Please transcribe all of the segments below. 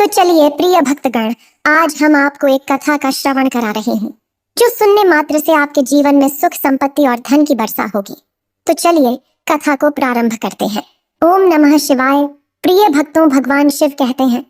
तो चलिए प्रिय भक्तगण, आज हम आपको एक कथा का श्रवण करा रहे हैं जो सुनने मात्र से आपके जीवन में सुख संपत्ति और धन की वर्षा होगी। तो चलिए कथा को प्रारंभ करते हैं। ओम नमः शिवाय। प्रिय भक्तों, भगवान शिव कहते हैं,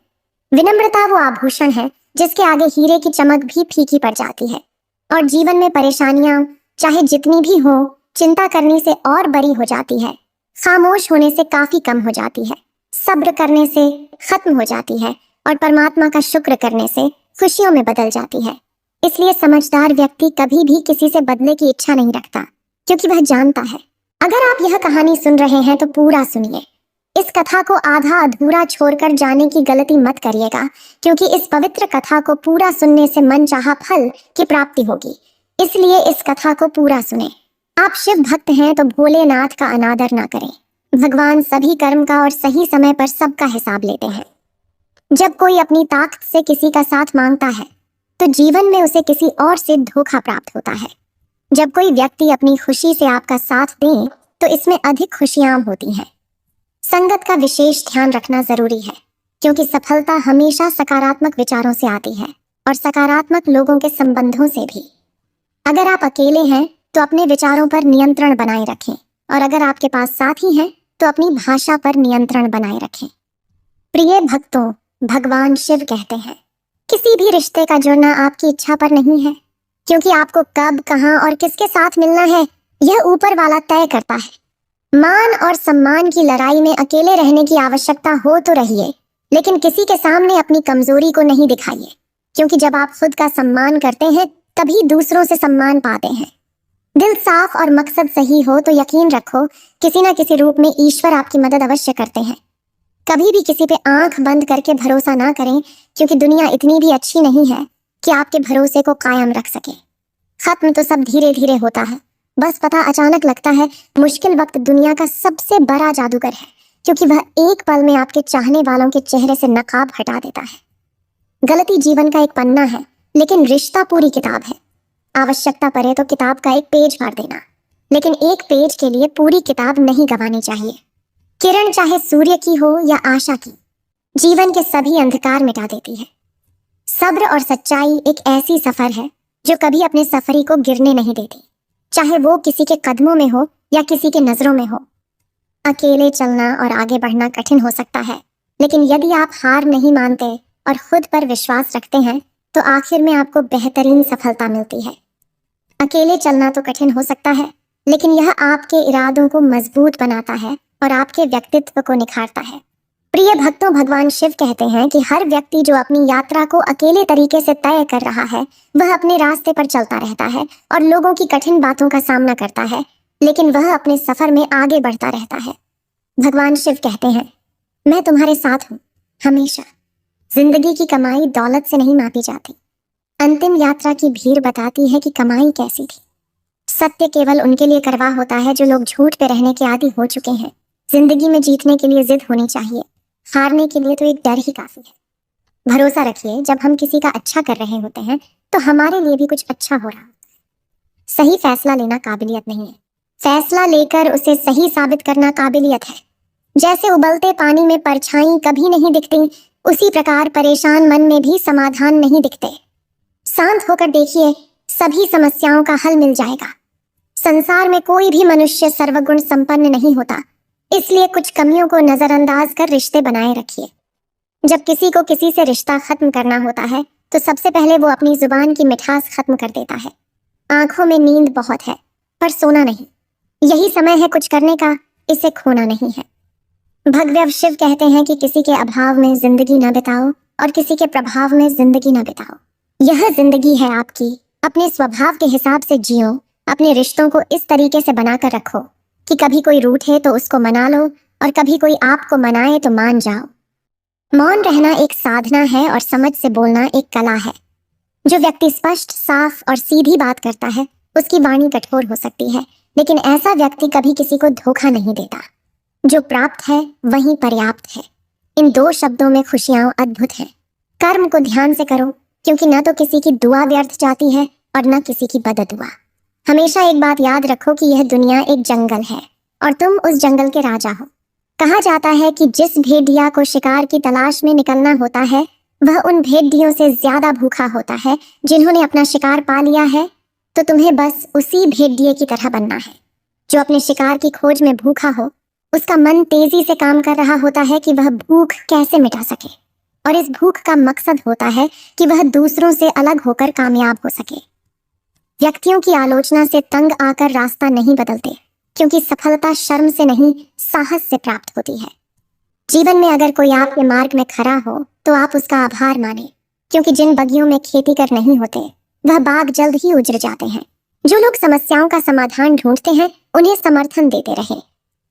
विनम्रता वो आभूषण है जिसके आगे हीरे की चमक भी फीकी पड़ जाती है। और जीवन में परेशानियां चाहे जितनी भी हो, चिंता करने से और बड़ी हो जाती है, खामोश होने से काफी कम हो जाती है, सब्र करने से खत्म हो जाती है और परमात्मा का शुक्र करने से खुशियों में बदल जाती है। इसलिए समझदार व्यक्ति कभी भी किसी से बदले की इच्छा नहीं रखता, क्योंकि वह जानता है। अगर आप यह कहानी सुन रहे हैं तो पूरा सुनिए। इस कथा को आधा अधूरा छोड़कर जाने की गलती मत करिएगा, क्योंकि इस पवित्र कथा को पूरा सुनने से मनचाहा फल की प्राप्ति होगी। इसलिए इस कथा को पूरा सुने। आप शिव भक्त हैं तो भोलेनाथ का अनादर ना करें। भगवान सभी कर्म का और सही समय पर सबका हिसाब लेते हैं। जब कोई अपनी ताकत से किसी का साथ मांगता है तो जीवन में उसे किसी और से धोखा प्राप्त होता है। जब कोई व्यक्ति अपनी खुशी से आपका साथ दे तो इसमें अधिक खुशियां होती हैं। संगत का विशेष ध्यान रखना जरूरी है, क्योंकि सफलता हमेशा सकारात्मक विचारों से आती है और सकारात्मक लोगों के संबंधों से भी। अगर आप अकेले हैं तो अपने विचारों पर नियंत्रण बनाए रखें, और अगर आपके पास साथी हैं तो अपनी भाषा पर नियंत्रण बनाए रखें। प्रिय भक्तों, भगवान शिव कहते हैं, किसी भी रिश्ते का जुड़ना आपकी इच्छा पर नहीं है, क्योंकि आपको कब, कहां और किसके साथ मिलना है यह ऊपर वाला तय करता है। मान और सम्मान की लड़ाई में अकेले रहने की आवश्यकता हो तो रहिए, लेकिन किसी के सामने अपनी कमजोरी को नहीं दिखाइए, क्योंकि जब आप खुद का सम्मान करते हैं तभी दूसरों से सम्मान पाते हैं। दिल साफ और मकसद सही हो तो यकीन रखो किसी न किसी रूप में ईश्वर आपकी मदद अवश्य करते हैं। कभी भी किसी पे आंख बंद करके भरोसा ना करें, क्योंकि दुनिया इतनी भी अच्छी नहीं है कि आपके भरोसे को कायम रख सके। खत्म तो सब धीरे धीरे होता है, बस पता अचानक लगता है। मुश्किल वक्त दुनिया का सबसे बड़ा जादूगर है, क्योंकि वह एक पल में आपके चाहने वालों के चेहरे से नकाब हटा देता है। गलती जीवन का एक पन्ना है, लेकिन रिश्ता पूरी किताब है। आवश्यकता पड़े तो किताब का एक पेज फाड़ देना, लेकिन एक पेज के लिए पूरी किताब नहीं गंवानी चाहिए। किरण चाहे सूर्य की हो या आशा की, जीवन के सभी अंधकार मिटा देती है। सब्र और सच्चाई एक ऐसी सफर है जो कभी अपने सफरी को गिरने नहीं देती, चाहे वो किसी के कदमों में हो या किसी के नजरों में हो। अकेले चलना और आगे बढ़ना कठिन हो सकता है, लेकिन यदि आप हार नहीं मानते और खुद पर विश्वास रखते हैं तो आखिर में आपको बेहतरीन सफलता मिलती है। अकेले चलना तो कठिन हो सकता है, लेकिन यह आपके इरादों को मजबूत बनाता है और आपके व्यक्तित्व को निखारता है। प्रिय भक्तों, भगवान शिव कहते हैं कि हर व्यक्ति जो अपनी यात्रा को अकेले तरीके से तय कर रहा है वह अपने रास्ते पर चलता रहता है और लोगों की कठिन बातों का सामना करता है, लेकिन वह अपने सफर में आगे बढ़ता रहता है। भगवान शिव कहते हैं, मैं तुम्हारे साथ हूँ हमेशा। जिंदगी की कमाई दौलत से नहीं मापी जाती। अंतिम यात्रा की भीड़ बताती है कि कमाई कैसी थी। सत्य केवल उनके लिए करवा होता है जो लोग झूठ पे रहने के आदी हो चुके हैं। जिंदगी में जीतने के लिए जिद होनी चाहिए, हारने के लिए तो एक डर ही काफी है। भरोसा रखिए, जब हम किसी का अच्छा कर रहे होते हैं तो हमारे लिए भी कुछ अच्छा हो रहा होता है। सही फैसला लेना काबिलियत नहीं है, फैसला लेकर उसे सही साबित करना काबिलियत है। जैसे उबलते पानी में परछाई कभी नहीं दिखती, उसी प्रकार परेशान मन में भी समाधान नहीं दिखते। शांत होकर देखिए, सभी समस्याओं का हल मिल जाएगा। संसार में कोई भी मनुष्य सर्वगुण संपन्न नहीं होता, इसलिए कुछ कमियों को नजरअंदाज कर रिश्ते बनाए रखिए। जब किसी को किसी से रिश्ता खत्म करना होता है तो सबसे पहले वो अपनी जुबान की मिठास खत्म कर देता है। आंखों में नींद बहुत है पर सोना नहीं। यही समय है कुछ करने का, इसे खोना नहीं है। भगवान शिव कहते हैं कि किसी के अभाव में जिंदगी न बिताओ और किसी के प्रभाव में जिंदगी न बिताओ। यह जिंदगी है आपकी, अपने स्वभाव के हिसाब से जियो। अपने रिश्तों को इस तरीके से बनाकर रखो कि कभी कोई रूठे तो उसको मना लो और कभी कोई आपको मनाए तो मान जाओ। मौन रहना एक साधना है और समझ से बोलना एक कला है। जो व्यक्ति स्पष्ट, साफ और सीधी बात करता है उसकी वाणी कठोर हो सकती है, लेकिन ऐसा व्यक्ति कभी किसी को धोखा नहीं देता। जो प्राप्त है वही पर्याप्त है। इन दो शब्दों में खुशियां अद्भुत हैं। कर्म को ध्यान से करो, क्योंकि न तो किसी की दुआ व्यर्थ जाती है और न किसी की बददुआ। हमेशा एक बात याद रखो कि यह दुनिया एक जंगल है और तुम उस जंगल के राजा हो। कहा जाता है कि जिस भेड़िया को शिकार की तलाश में निकलना होता है वह उन भेड़ियों से ज्यादा भूखा होता है जिन्होंने अपना शिकार पा लिया है। तो तुम्हें बस उसी भेड़िए की तरह बनना है जो अपने शिकार की खोज में भूखा हो। उसका मन तेजी से काम कर रहा होता है कि वह भूख कैसे मिटा सके, और इस भूख का मकसद होता है कि वह दूसरों से अलग होकर कामयाब हो सके। व्यक्तियों की आलोचना से तंग आकर रास्ता नहीं बदलते, क्योंकि सफलता शर्म से नहीं, साहस से प्राप्त होती है। जीवन में अगर कोई आपके मार्ग में खड़ा हो तो आप उसका आभार माने, क्योंकि जिन बगियों में खेती कर नहीं होते वह बाग जल्द ही उजड़ जाते हैं। जो लोग समस्याओं का समाधान ढूंढते हैं उन्हें समर्थन देते रहें।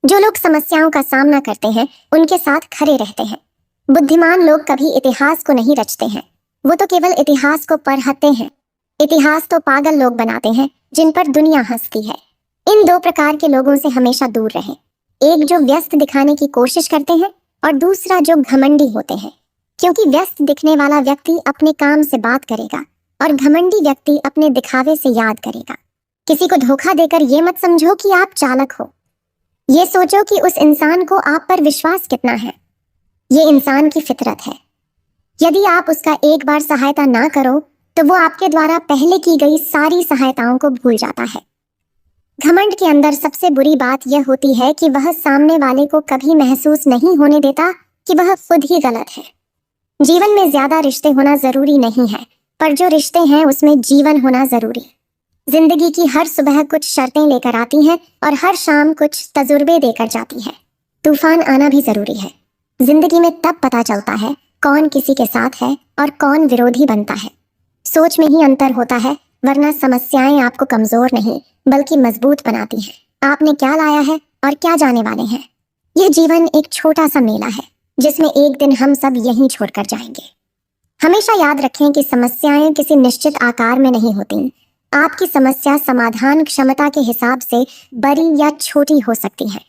जो लोग समस्याओं का सामना करते हैं उनके साथ खड़े रहते हैं। बुद्धिमान लोग कभी इतिहास को नहीं रचते हैं, वो तो केवल इतिहास को पढ़ते हैं। इतिहास तो पागल लोग बनाते हैं जिन पर दुनिया हंसती है। इन दो प्रकार के लोगों से हमेशा दूर रहें, एक जो व्यस्त दिखाने की कोशिश करते हैं और दूसरा जो घमंडी होते हैं, क्योंकि व्यस्त दिखने वाला व्यक्ति अपने काम से बात करेगा और घमंडी व्यक्ति अपने दिखावे से याद करेगा। किसी को धोखा देकर ये मत समझो कि आप चालाक हो, ये सोचो कि उस इंसान को आप पर विश्वास कितना है। ये इंसान की फितरत है। यदि आप उसका एक बार सहायता ना करो तो वो आपके द्वारा पहले की गई सारी सहायताओं को भूल जाता है। घमंड के अंदर सबसे बुरी बात यह होती है कि वह सामने वाले को कभी महसूस नहीं होने देता कि वह खुद ही गलत है। जीवन में ज्यादा रिश्ते होना जरूरी नहीं है, पर जो रिश्ते हैं उसमें जीवन होना जरूरी। जिंदगी की हर सुबह कुछ शर्तें लेकर आती हैं और हर शाम कुछ तजुर्बे देकर जाती है। तूफान आना भी जरूरी है। जिंदगी में तब पता चलता है कौन किसी के साथ है और कौन विरोधी बनता है। सोच में ही अंतर होता है, वरना समस्याएं आपको कमजोर नहीं बल्कि मजबूत बनाती हैं। आपने क्या लाया है और क्या जाने वाले हैं। यह जीवन एक छोटा सा मेला है जिसमें एक दिन हम सब यहीं छोड़कर जाएंगे। हमेशा याद रखें कि समस्याएं किसी निश्चित आकार में नहीं होती। आपकी समस्या समाधान क्षमता के हिसाब से बड़ी या छोटी हो सकती है।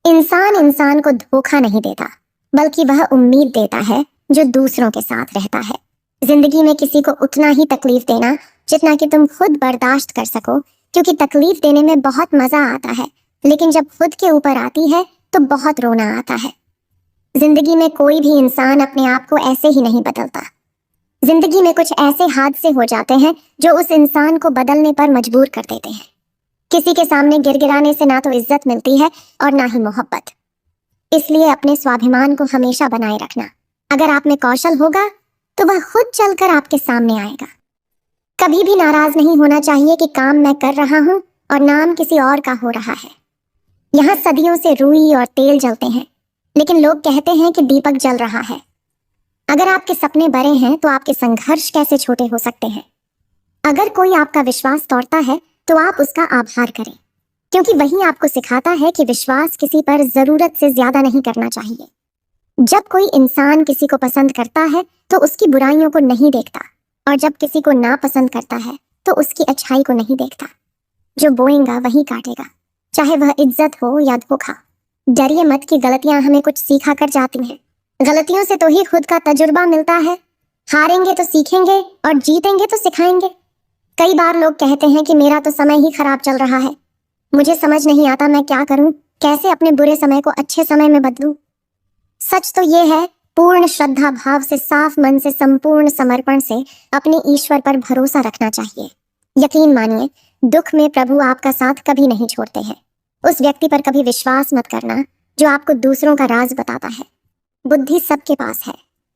इंसान इंसान को धोखा नहीं देता, बल्कि वह उम्मीद देता है जो दूसरों के साथ रहता है। जिंदगी में किसी को उतना ही तकलीफ देना जितना कि तुम खुद बर्दाश्त कर सको, क्योंकि तकलीफ देने में बहुत मजा आता है, लेकिन जब खुद के ऊपर आती है तो बहुत रोना आता है। जिंदगी में कोई भी इंसान अपने आप को ऐसे ही नहीं बदलता। जिंदगी में कुछ ऐसे हादसे हो जाते हैं जो उस इंसान को बदलने पर मजबूर कर देते हैं। किसी के सामने गिड़गिड़ाने से ना तो इज्जत मिलती है और ना ही मोहब्बत। इसलिए अपने स्वाभिमान को हमेशा बनाए रखना। अगर आप में कौशल होगा तो वह खुद चलकर आपके सामने आएगा। कभी भी नाराज नहीं होना चाहिए कि काम मैं कर रहा हूं और नाम किसी और का हो रहा है। यहाँ सदियों से रुई और तेल जलते हैं, लेकिन लोग कहते हैं कि दीपक जल रहा है। अगर आपके सपने बड़े हैं तो आपके संघर्ष कैसे छोटे हो सकते हैं। अगर कोई आपका विश्वास तोड़ता है तो आप उसका आभार करें, क्योंकि वही आपको सिखाता है कि विश्वास किसी पर जरूरत से ज्यादा नहीं करना चाहिए। जब कोई इंसान किसी को पसंद करता है तो उसकी बुराइयों को नहीं देखता, और जब किसी को नापसंद करता है तो उसकी अच्छाई को नहीं देखता। जो बोएगा वही काटेगा, चाहे वह इज्जत हो या धोखा। डरिए मत कि गलतियां हमें कुछ सिखा कर जाती हैं। गलतियों से तो ही खुद का तजुर्बा मिलता है। हारेंगे तो सीखेंगे और जीतेंगे तो सिखाएंगे। कई बार लोग कहते हैं कि मेरा तो समय ही खराब चल रहा है, मुझे समझ नहीं आता मैं क्या करूं, कैसे अपने बुरे समय को अच्छे समय में बदलूं। सच तो ये है, पूर्ण श्रद्धा भाव से, साफ मन से, संपूर्ण समर्पण से अपने ईश्वर पर भरोसा रखना चाहिए। यकीन मानिए, दुख में प्रभु आपका साथ कभी नहीं छोड़ते हैं। उस व्यक्ति पर कभी विश्वास मत करना जो आपको दूसरों का राज बताता है। बुद्धि सबके पास है,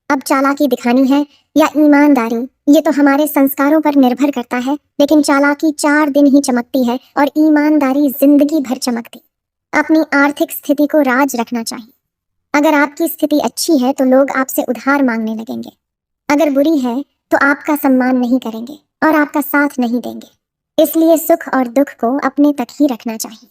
अब चालाकी दिखानी है या ईमानदारी, ये तो हमारे संस्कारों पर निर्भर करता है। लेकिन चालाकी 4 दिन ही चमकती है और ईमानदारी जिंदगी भर चमकती। अपनी आर्थिक स्थिति को राज रखना चाहिए। अगर आपकी स्थिति अच्छी है तो लोग आपसे उधार मांगने लगेंगे। अगर बुरी है तो आपका सम्मान नहीं करेंगे और आपका साथ नहीं देंगे। इसलिए सुख और दुख को अपने तक ही रखना चाहिए।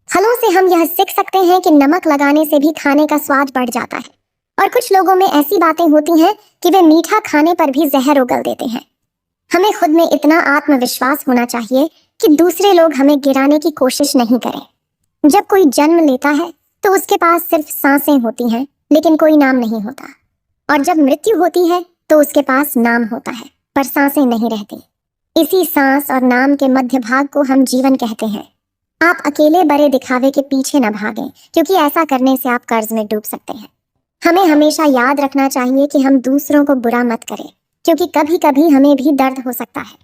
फलों से हम यह सीख सकते हैं कि नमक लगाने से भी खाने का स्वाद बढ़ जाता है, और कुछ लोगों में ऐसी बातें होती हैं कि वे मीठा खाने पर भी जहर उगल देते हैं। हमें खुद में इतना आत्मविश्वास होना चाहिए कि दूसरे लोग हमें गिराने की कोशिश नहीं करें। जब कोई जन्म लेता है तो उसके पास सिर्फ सांसें होती हैं, लेकिन कोई नाम नहीं होता, और जब मृत्यु होती है तो उसके पास नाम होता है पर सांसें नहीं रहती। इसी सांस और नाम के मध्य भाग को हम जीवन कहते हैं। आप अकेले बड़े दिखावे के पीछे न भागें, क्योंकि ऐसा करने से आप कर्ज में डूब सकते हैं। हमें हमेशा याद रखना चाहिए कि हम दूसरों को बुरा मत करें, क्योंकि कभी कभी हमें भी दर्द हो सकता है।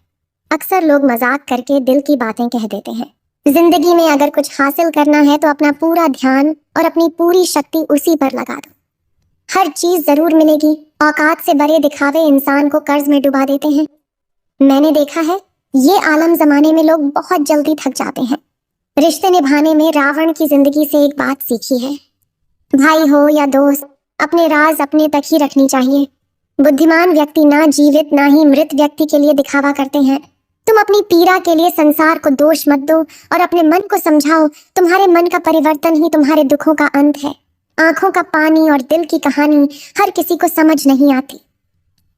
अक्सर लोग मजाक करके दिल की बातें कह देते हैं। जिंदगी में अगर कुछ हासिल करना है तो अपना पूरा ध्यान और अपनी पूरी शक्ति उसी पर लगा दो। हर चीज जरूर मिलेगी। औकात से बड़े दिखावे इंसान को कर्ज में डुबा देते हैं। मैंने देखा है, ये आलम जमाने में लोग बहुत जल्दी थक जाते हैं। रिश्ते निभाने में रावण की जिंदगी से एक बात सीखी है, भाई हो या दोस्त, अपने राज अपने तक ही रखनी चाहिए। बुद्धिमान व्यक्ति ना जीवित ना ही मृत व्यक्ति के लिए दिखावा करते हैं। तुम अपनी पीड़ा के लिए संसार को दोष मत दो और अपने मन को समझाओ, तुम्हारे मन का परिवर्तन ही तुम्हारे दुखों का अंत है। आंखों का पानी और दिल की कहानी हर किसी को समझ नहीं आती।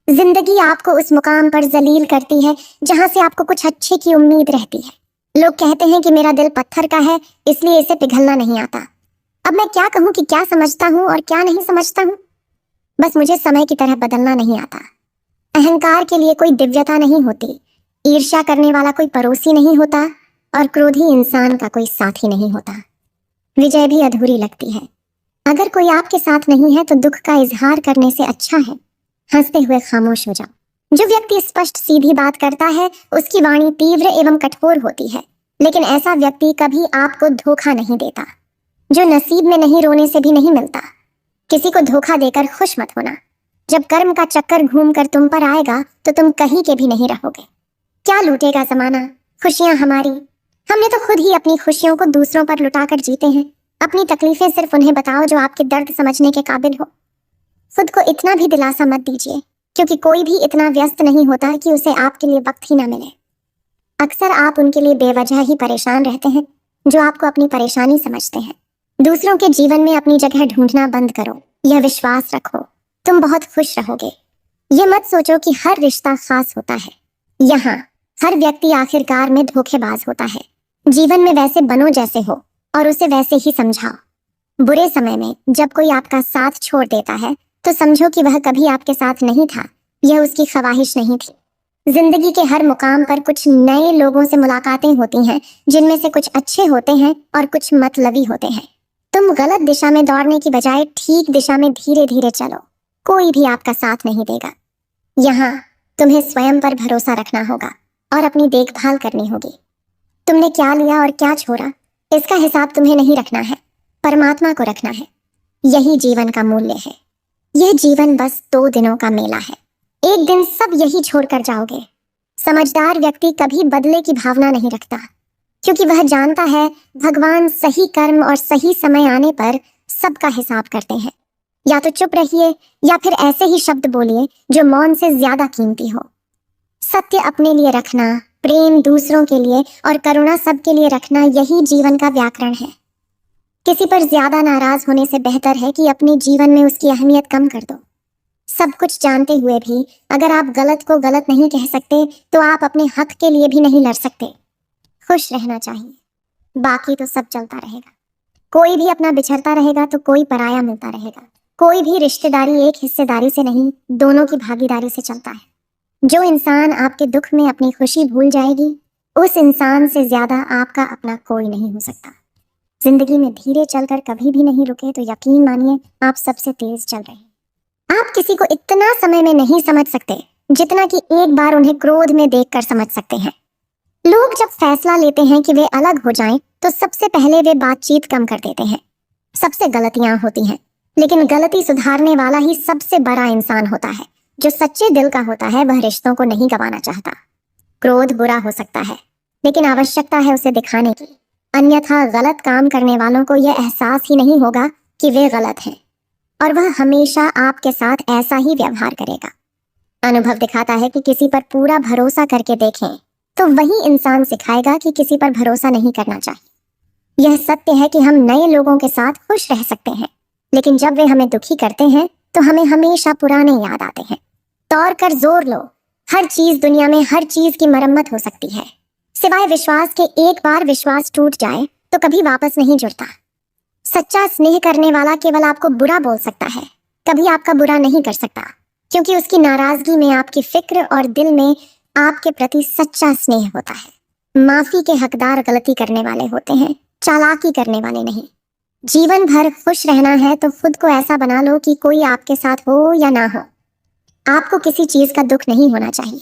जिंदगी आपको उस मुकाम पर जलील करती है जहां से आपको कुछ अच्छे की उम्मीद रहती है। लोग कहते हैं कि मेरा दिल पत्थर का है, इसलिए इसे पिघलना नहीं आता। अब मैं क्या कहूं कि क्या समझता हूं और क्या नहीं समझता हूं। बस मुझे समय की तरह बदलना नहीं आता। अहंकार के लिए कोई दिव्यता नहीं होती, ईर्ष्या करने वाला कोई पड़ोसी नहीं होता और क्रोधी इंसान का कोई साथी नहीं होता। विजय भी अधूरी लगती है। अगर कोई आपके साथ नहीं है तो दुख का इजहार करने से अच्छा है हंसते हुए खामोश हो जाओ। जो व्यक्ति स्पष्ट सीधी बात करता है उसकी वाणी तीव्र एवं कठोर होती है, लेकिन ऐसा व्यक्ति कभी आपको धोखा नहीं देता। जो नसीब में नहीं रोने से भी नहीं मिलता। किसी को धोखा देकर खुश मत होना। जब कर्म का चक्कर घूमकर तुम पर आएगा तो तुम कहीं के भी नहीं रहोगे। क्या लूटेगा जमाना खुशियां हमारी। हमने तो खुद ही अपनी खुशियों को दूसरों पर लुटाकर जीते हैं। अपनी तकलीफें सिर्फ उन्हें बताओ जो आपके दर्द समझने के काबिल हो। खुद को इतना भी दिलासा मत दीजिए, क्योंकि कोई भी इतना व्यस्त नहीं होता कि उसे आपके लिए वक्त ही ना मिले। अक्सर आप उनके लिए बेवजह ही परेशान रहते हैं जो आपको अपनी परेशानी समझते हैं। दूसरों के जीवन में अपनी जगह ढूंढना बंद करो। यह विश्वास रखो, तुम बहुत खुश रहोगे। ये मत सोचो कि हर रिश्ता खास होता है। यहाँ हर व्यक्ति आखिरकार में धोखेबाज होता है। जीवन में वैसे बनो जैसे हो और उसे वैसे ही समझाओ। बुरे समय में जब कोई आपका साथ छोड़ देता है तो समझो कि वह कभी आपके साथ नहीं था, यह उसकी ख्वाहिश नहीं थी। जिंदगी के हर मुकाम पर कुछ नए लोगों से मुलाकातें होती हैं, जिनमें से कुछ अच्छे होते हैं और कुछ मतलबी होते हैं। तुम गलत दिशा में दौड़ने की बजाय ठीक दिशा में धीरे धीरे चलो। कोई भी आपका साथ नहीं देगा। यहाँ तुम्हें स्वयं पर भरोसा रखना होगा और अपनी देखभाल करनी होगी। तुमने क्या लिया और क्या छोड़ा, इसका हिसाब तुम्हें नहीं रखना है, परमात्मा को रखना है। यही जीवन का मूल्य है। यह जीवन बस 2 दिनों का मेला है। एक दिन सब यही छोड़कर जाओगे। समझदार व्यक्ति कभी बदले की भावना नहीं रखता, क्योंकि वह जानता है भगवान सही कर्म और सही समय आने पर सबका हिसाब करते हैं। या तो चुप रहिए या फिर ऐसे ही शब्द बोलिए जो मौन से ज्यादा कीमती हो। सत्य अपने लिए रखना, प्रेम दूसरों के लिए और करुणा सबके लिए रखना, यही जीवन का व्याकरण है। किसी पर ज्यादा नाराज होने से बेहतर है कि अपने जीवन में उसकी अहमियत कम कर दो। सब कुछ जानते हुए भी अगर आप गलत को गलत नहीं कह सकते तो आप अपने हक के लिए भी नहीं लड़ सकते। खुश रहना चाहिए, बाकी तो सब चलता रहेगा। कोई भी अपना बिछड़ता रहेगा तो कोई पराया मिलता रहेगा। कोई भी रिश्तेदारी एक हिस्सेदारी से नहीं, दोनों की भागीदारी से चलता है। जो इंसान आपके दुख में अपनी खुशी भूल जाएगी, उस इंसान से ज्यादा आपका अपना कोई नहीं हो सकता। जिंदगी में धीरे चलकर कभी भी नहीं रुके तो यकीन मानिए आप सबसे तेज चल रहे हैं। आप किसी को इतना समय में नहीं समझ सकते जितना कि एक बार उन्हें क्रोध में देखकर समझ सकते हैं। लोग जब फैसला लेते हैं कि वे अलग हो जाएं, तो सबसे पहले वे बातचीत कम कर देते हैं। सबसे गलतियां होती हैं, लेकिन गलती सुधारने वाला ही सबसे बड़ा इंसान होता है। जो सच्चे दिल का होता है वह रिश्तों को नहीं गंवाना चाहता। क्रोध बुरा हो सकता है, लेकिन आवश्यकता है उसे दिखाने की। अन्यथा गलत काम करने वालों को यह एहसास ही नहीं होगा कि वे गलत हैं, और वह हमेशा आपके साथ ऐसा ही व्यवहार करेगा। अनुभव दिखाता है कि किसी पर पूरा भरोसा करके देखें तो वही इंसान सिखाएगा कि किसी पर भरोसा नहीं करना चाहिए। यह सत्य है कि हम नए लोगों के साथ खुश रह सकते हैं, लेकिन जब वे हमें दुखी करते हैं तो हमें हमेशा पुराने याद आते हैं। तौर कर जोर लो, हर चीज दुनिया में हर चीज की मरम्मत हो सकती है, सिवाय विश्वास के। एक बार विश्वास टूट जाए तो कभी वापस नहीं जुड़ता। सच्चा स्नेह करने वाला केवल आपको बुरा बोल सकता है, कभी आपका बुरा नहीं कर सकता, क्योंकि उसकी नाराजगी में आपकी फिक्र और दिल में आपके प्रति सच्चा स्नेह होता है। माफी के हकदार गलती करने वाले होते हैं, चालाकी करने वाले नहीं। जीवन भर खुश रहना है तो खुद को ऐसा बना लो कि कोई आपके साथ हो या ना हो, आपको किसी चीज का दुख नहीं होना चाहिए।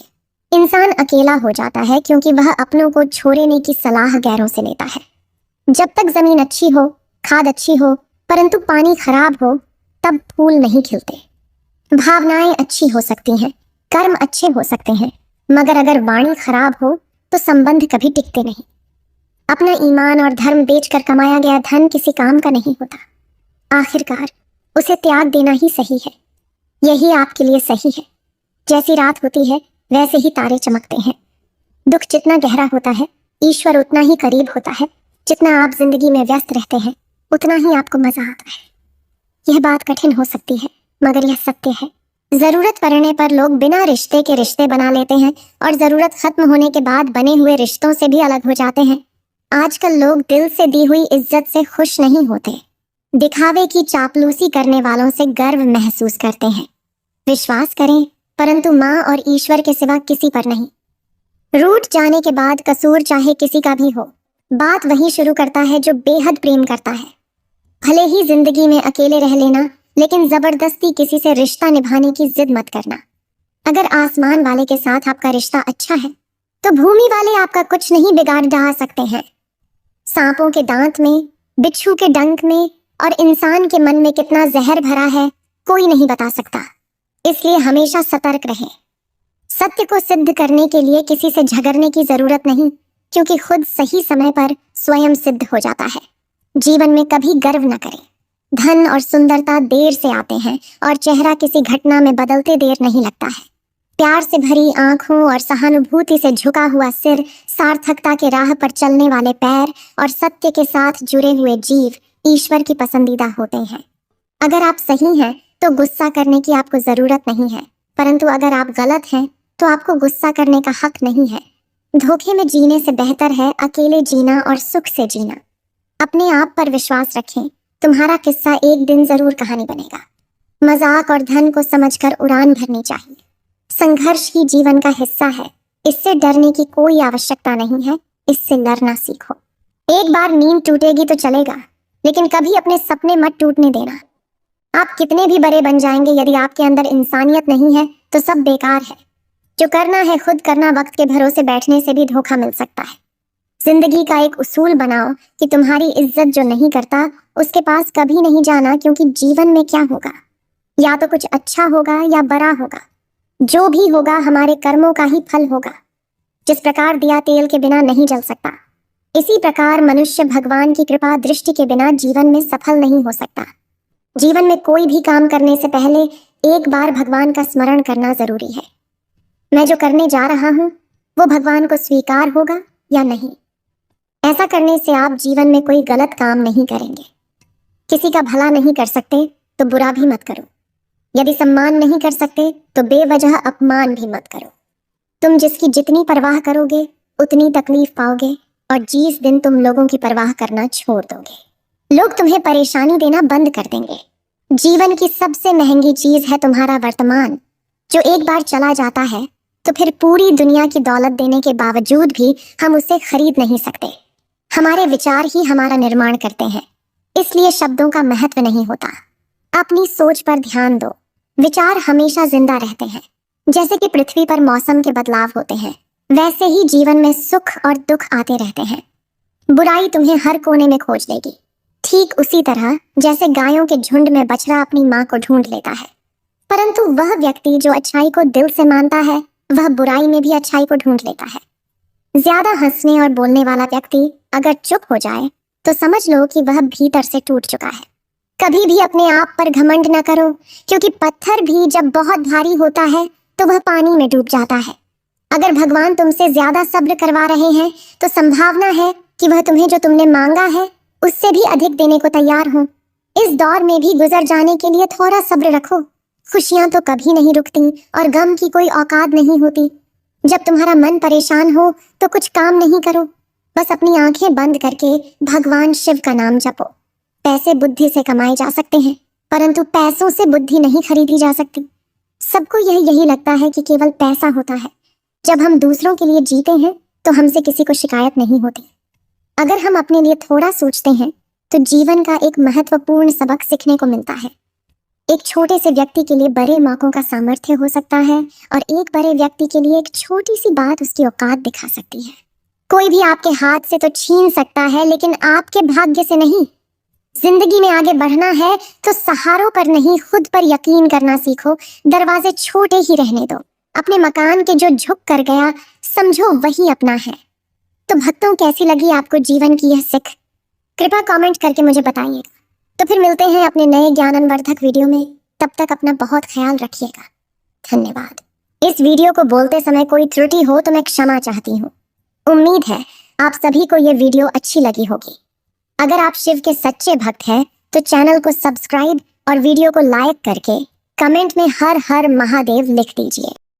इंसान अकेला हो जाता है क्योंकि वह अपनों को छोड़ने की सलाह गैरों से लेता है। जब तक जमीन अच्छी हो, खाद अच्छी हो, परंतु पानी खराब हो, तब फूल नहीं खिलते। भावनाएं अच्छी हो सकती हैं, कर्म अच्छे हो सकते हैं, मगर अगर वाणी खराब हो तो संबंध कभी टिकते नहीं। अपना ईमान और धर्म बेचकर कमाया गया धन किसी काम का नहीं होता। आखिरकार उसे त्याग देना ही सही है। यही आपके लिए सही है। जैसी रात होती है वैसे ही तारे चमकते हैं। दुख जितना गहरा होता है, ईश्वर उतना ही करीब होता है। जितना आप जिंदगी में व्यस्त रहते हैं, उतना ही आपको मजा आता है। यह बात कठिन हो सकती है, मगर यह सत्य है। जरूरत पड़ने पर लोग बिना रिश्ते के रिश्ते बना लेते हैं और जरूरत खत्म होने के बाद बने हुए रिश्तों से भी अलग हो जाते हैं। आजकल लोग दिल से दी हुई इज्जत से खुश नहीं होते, दिखावे की चापलूसी करने वालों से गर्व महसूस करते हैं। विश्वास करें, परंतु माँ और ईश्वर के सिवा किसी पर नहीं। रूठ जाने के बाद कसूर चाहे किसी का भी हो, बात वही शुरू करता है जो बेहद प्रेम करता है। भले ही जिंदगी में अकेले रह लेना, लेकिन जबरदस्ती किसी से रिश्ता निभाने की जिद मत करना। अगर आसमान वाले के साथ आपका रिश्ता अच्छा है, तो भूमि वाले आपका कुछ नहीं बिगाड़ ढा सकते हैं। सांपों के दांत में, बिच्छू के डंक में और इंसान के मन में कितना जहर भरा है, कोई नहीं बता सकता। इसलिए हमेशा सतर्क रहें। सत्य को सिद्ध करने के लिए किसी से झगड़ने की जरूरत नहीं, क्योंकि खुद सही समय पर स्वयं सिद्ध हो जाता है। जीवन में कभी गर्व न करें। धन और सुंदरता देर से आते हैं और चेहरा किसी घटना में बदलते देर नहीं लगता है। प्यार से भरी आंखों और सहानुभूति से झुका हुआ सिर, सार्थकता के राह पर चलने वाले पैर और सत्य के साथ जुड़े हुए जीव ईश्वर की पसंदीदा होते हैं। अगर आप सही हैं तो गुस्सा करने की आपको जरूरत नहीं है, परंतु अगर आप गलत हैं तो आपको गुस्सा करने का हक नहीं है। धोखे में जीने से बेहतर है अकेले जीना और सुख से जीना। अपने आप पर विश्वास रखें, तुम्हारा किस्सा एक दिन जरूर कहानी बनेगा। मजाक और धन को समझकर उड़ान भरनी चाहिए। संघर्ष ही जीवन का हिस्सा है, इससे डरने की कोई आवश्यकता नहीं है, इससे लड़ना सीखो। एक बार नींद टूटेगी तो चलेगा, लेकिन कभी अपने सपने मत टूटने देना। आप कितने भी बड़े बन जाएंगे, यदि आपके अंदर इंसानियत नहीं है तो सब बेकार है। जो करना है खुद करना, वक्त के भरोसे बैठने से भी धोखा मिल सकता है। जिंदगी का एक उसूल बनाओ कि तुम्हारी इज्जत जो नहीं करता उसके पास कभी नहीं जाना, क्योंकि जीवन में क्या होगा, या तो कुछ अच्छा होगा या बुरा होगा। जो भी होगा हमारे कर्मों का ही फल होगा। जिस प्रकार दिया तेल के बिना नहीं जल सकता, इसी प्रकार मनुष्य भगवान की कृपा दृष्टि के बिना जीवन में सफल नहीं हो सकता। जीवन में कोई भी काम करने से पहले एक बार भगवान का स्मरण करना जरूरी है। मैं जो करने जा रहा हूँ वो भगवान को स्वीकार होगा या नहीं। ऐसा करने से आप जीवन में कोई गलत काम नहीं करेंगे। किसी का भला नहीं कर सकते तो बुरा भी मत करो। यदि सम्मान नहीं कर सकते तो बेवजह अपमान भी मत करो। तुम जिसकी जितनी परवाह करोगे उतनी तकलीफ पाओगे, और जिस दिन तुम लोगों की परवाह करना छोड़ दोगे, लोग तुम्हें परेशानी देना बंद कर देंगे। जीवन की सबसे महंगी चीज है तुम्हारा वर्तमान, जो एक बार चला जाता है तो फिर पूरी दुनिया की दौलत देने के बावजूद भी हम उसे खरीद नहीं सकते। हमारे विचार ही हमारा निर्माण करते हैं, इसलिए शब्दों का महत्व नहीं होता। अपनी सोच पर ध्यान दो। विचार हमेशा जिंदा रहते हैं। जैसे कि पृथ्वी पर मौसम के बदलाव होते हैं, वैसे ही जीवन में सुख और दुख आते रहते हैं। बुराई तुम्हें हर कोने में खोज लेगी, ठीक उसी तरह जैसे गायों के झुंड में बछड़ा अपनी माँ को ढूंढ लेता है। परंतु वह व्यक्ति जो अच्छाई को दिल से मानता है, वह बुराई में भी अच्छाई को ढूंढ लेता है। ज्यादा हंसने और बोलने वाला व्यक्ति अगर चुप हो जाए तो समझ लो कि वह भीतर से टूट चुका है। कभी भी अपने आप पर घमंड न करो, क्योंकि पत्थर भी जब बहुत भारी होता है तो वह पानी में डूब जाता है। अगर भगवान तुमसे ज्यादा सब्र करवा रहे हैं तो संभावना है कि वह तुम्हें जो तुमने मांगा है उससे भी अधिक देने को तैयार हो। इस दौर में भी गुजर जाने के लिए थोड़ा सब्र रखो। खुशियां तो कभी नहीं रुकती और गम की कोई औकात नहीं होती। जब तुम्हारा मन परेशान हो तो कुछ काम नहीं करो, बस अपनी आंखें बंद करके भगवान शिव का नाम जपो। पैसे बुद्धि से कमाए जा सकते हैं, परंतु पैसों से बुद्धि नहीं खरीदी जा सकती। सबको यही लगता है कि केवल पैसा होता है। जब हम दूसरों के लिए जीते हैं तो हमसे किसी को शिकायत नहीं होती। अगर हम अपने लिए थोड़ा सोचते हैं तो जीवन का एक महत्वपूर्ण सबक सीखने को मिलता है। एक छोटे से व्यक्ति के लिए बड़े मौकों का सामर्थ्य हो सकता है और एक बड़े व्यक्ति के लिए एक छोटी सी बात उसकी औकात दिखा सकती है। कोई भी आपके हाथ से तो छीन सकता है, लेकिन आपके भाग्य से नहीं। जिंदगी में आगे बढ़ना है तो सहारों पर नहीं, खुद पर यकीन करना सीखो। दरवाजे छोटे ही रहने दो। अपने मकान के जो झुक कर गया, समझो वही अपना है। तो भक्तों, कैसी लगी आपको जीवन की यह सीख? कृपया कमेंट करके मुझे बताइएगा। तो फिर मिलते हैं अपने नए ज्ञानवर्धक वीडियो में। तब तक अपना बहुत ख्याल रखिएगा। धन्यवाद। इस वीडियो को बोलते समय कोई त्रुटि हो तो मैं क्षमा चाहती हूँ। उम्मीद है आप सभी को ये वीडियो अच्छी लगी होगी। अगर आप शिव के सच्चे भक्त हैं तो चैनल को सब्सक्राइब और वीडियो को लाइक करके कमेंट में हर हर महादेव लिख दीजिए।